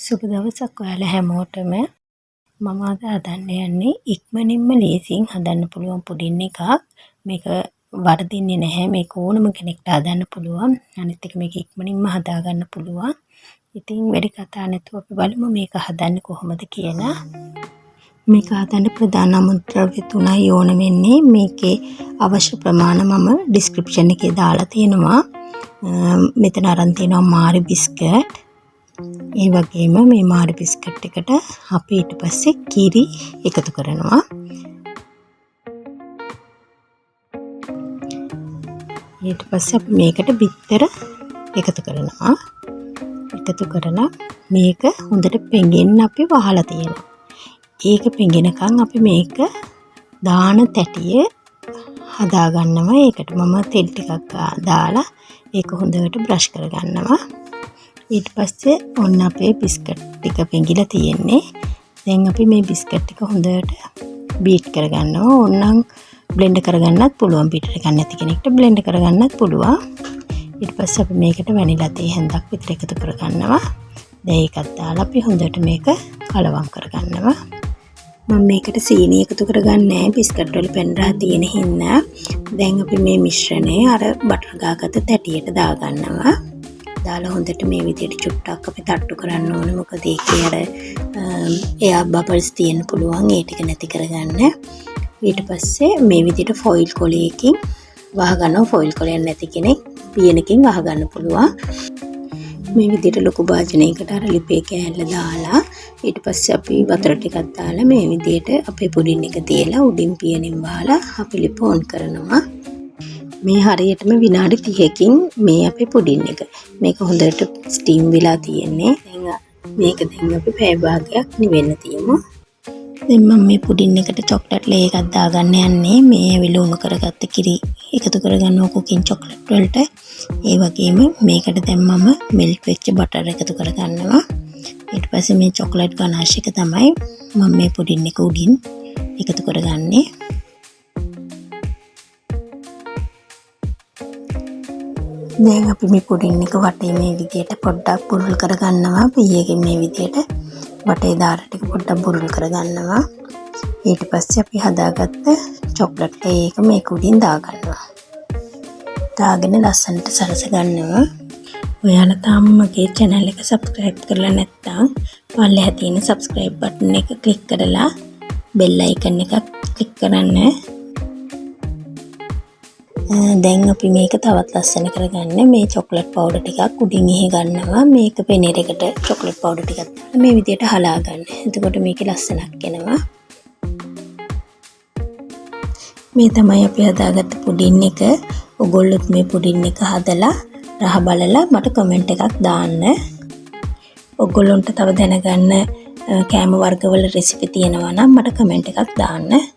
සුබ දවසක් ඔයාලා හැමෝටම. මම අද හදන්න යන්නේ ඉක්මනින්ම ලේසියෙන් හදන්න පුළුවන් පුඩින් එකක්. මේක වර්ධින්නේ නැහැ. මේක ඕනම කෙනෙක්ට හදන්න පුළුවන්. අනිත් එක මේක ඉක්මනින්ම හදා ගන්න පුළුවන්. ඉතින් වැඩි කතා නැතුව අපි බලමු මේක හදන්නේ කොහොමද කියලා. මේක හදන්න ප්‍රධාන අමුද්‍රව්‍ය 3යි ඕන වෙන්නේ. මේකේ අවශ්‍ය ප්‍රමාණ මම ඩිස්ක්‍රිප්ෂන් එකේ දාලා තියෙනවා. මෙතන අරන් තියෙනවා මාරි බිස්කට්. ඒ වගේම මේ මාරි බිස්කට් එකට අපි ඊට පස්සේ කිරි එකතු කරනවා. ඊට පස්සේ අපි මේකට බිත්තර එකතු කරනවා. එකතු කරලා මේක හොඳට පෙඟෙන්න අපි වහලා තියෙනවා. ඒක පෙඟෙනකන් අපි මේක දාන තැටිය හදා ගන්නවා. ඒකට මම තෙල් ටිකක් දාලා ඒක හොඳට බ්‍රෂ් කරගන්නවා. ඊට පස්සේ ඔන්න අපේ බිස්කට් ටික පෙඟිලා තියෙන්නේ. දැන් අපි මේ බිස්කට් ටික හොඳට බීට් කරගන්නවා. ඕනනම් බ්ලෙන්ඩ් කරගන්නත් පුළුවන්. බීටර් එකක් නැති කෙනෙක්ට බ්ලෙන්ඩ් කරගන්නත් පුළුවන්. ඊට පස්සේ අපි මේකට වැනිලා තේ හැන්දක් විතර එකතු කරගන්නවා. දැන් ඒකත් දාලා අපි හොඳට මේක කලවම් කරගන්නවා. මම මේකට සීනි එකතු කරගන්නේ බිස්කට් වල පැන්රා තියෙන හින්දා. දැන් අපි මේ මිශ්‍රණය අර බටර් ගාගත්ත තැටියට දාගන්නවා. දාලා හොඳට මේ විදිහට චුට්ටක් අපි තට්ටු කරන්න ඕනේ. මොකද ඒකේ අර එයා බබල්ස් තියෙන්න පුළුවන්. ඒ ටික නැති කරගන්න. ඊට පස්සේ මේ විදිහට ෆොයිල් කොලයකින් වහ ගන්නවා. ෆොයිල් කොලයක් නැති කෙනෙක් පියනකින් වහ ගන්න පුළුවන්. මේ විදිහට ලොකු භාජනයකට අර ලිපේ කෑල්ල දාලා ඊට පස්සේ අපි වතුර ටිකක් දාලා මේ විදිහට අපේ පුඩින් එක තියලා උඩින් පියනෙන් වහලා අපි ලිප ඔන් කරනවා. මේ හරියටම විනාඩි 30කින් මේ අපේ පුඩින් එක. මේක හොඳට ස්ටීම් වෙලා තියෙන්නේ. මේක දැන් අපි පැය භාගයක් නිවෙන්න තියමු. දැන් මම මේ පුඩින් එකට චොක්ලට් ලේ එකක් දාගන්න යන්නේ. මේ ඇවිල්ලා උණු කරගත්ත කිරි එකතු කරගන්නවා කුකින් චොක්ලට් වලට. ඒ වගේම මේකට දැන් මම මෙල්ට් වෙච්ච බටර් එකතු කරගන්නවා. ඊට පස්සේ මේ චොක්ලට් ගනාෂ් එක තමයි මම මේ පුඩින් එක උඩින් එකතු කරගන්නේ. දැන් අපි මේ පුඩින් එක වටේ මේ විදිහට පොඩ්ඩක් බුරුල් කරගන්නවා. පීයකින් මේ විදිහට වටේ දාර ටික පොඩ්ඩක් බුරුල් කරගන්නවා. ඊට පස්සේ අපි හදාගත්ත චොක්ලට් ඒක මේක උඩින් දාගන්නවා. දාගෙන ලස්සනට සරස ගන්නවා. ඔයාලා තාම මගේ channel එක subscribe කරලා නැත්නම් පල්ලෙහා තියෙන subscribe button එක click කරලා bell icon එක click කරන්න. දැන් අපි මේක තවත් ලස්සන කරගන්න මේ චොක්ලට් පවුඩර් ටිකක් උඩින් එහෙ ගන්නවා. මේක පෙනේර එකට චොක්ලට් පවුඩර් ටිකක් මේ විදිහට හලා ගන්න. එතකොට මේකේ ලස්සනක් එනවා. මේ තමයි අපි හදාගත්ත පුඩින් එක. ඔයගොල්ලොත් මේ පුඩින් එක හදලා රහ බලලා මට කමෙන්ට් එකක් දාන්න. ඔයගොල්ලන්ට තව දැනගන්න කෑම වර්ගවල රෙසිපි තියෙනවා නම් මට කමෙන්ට් එකක් දාන්න.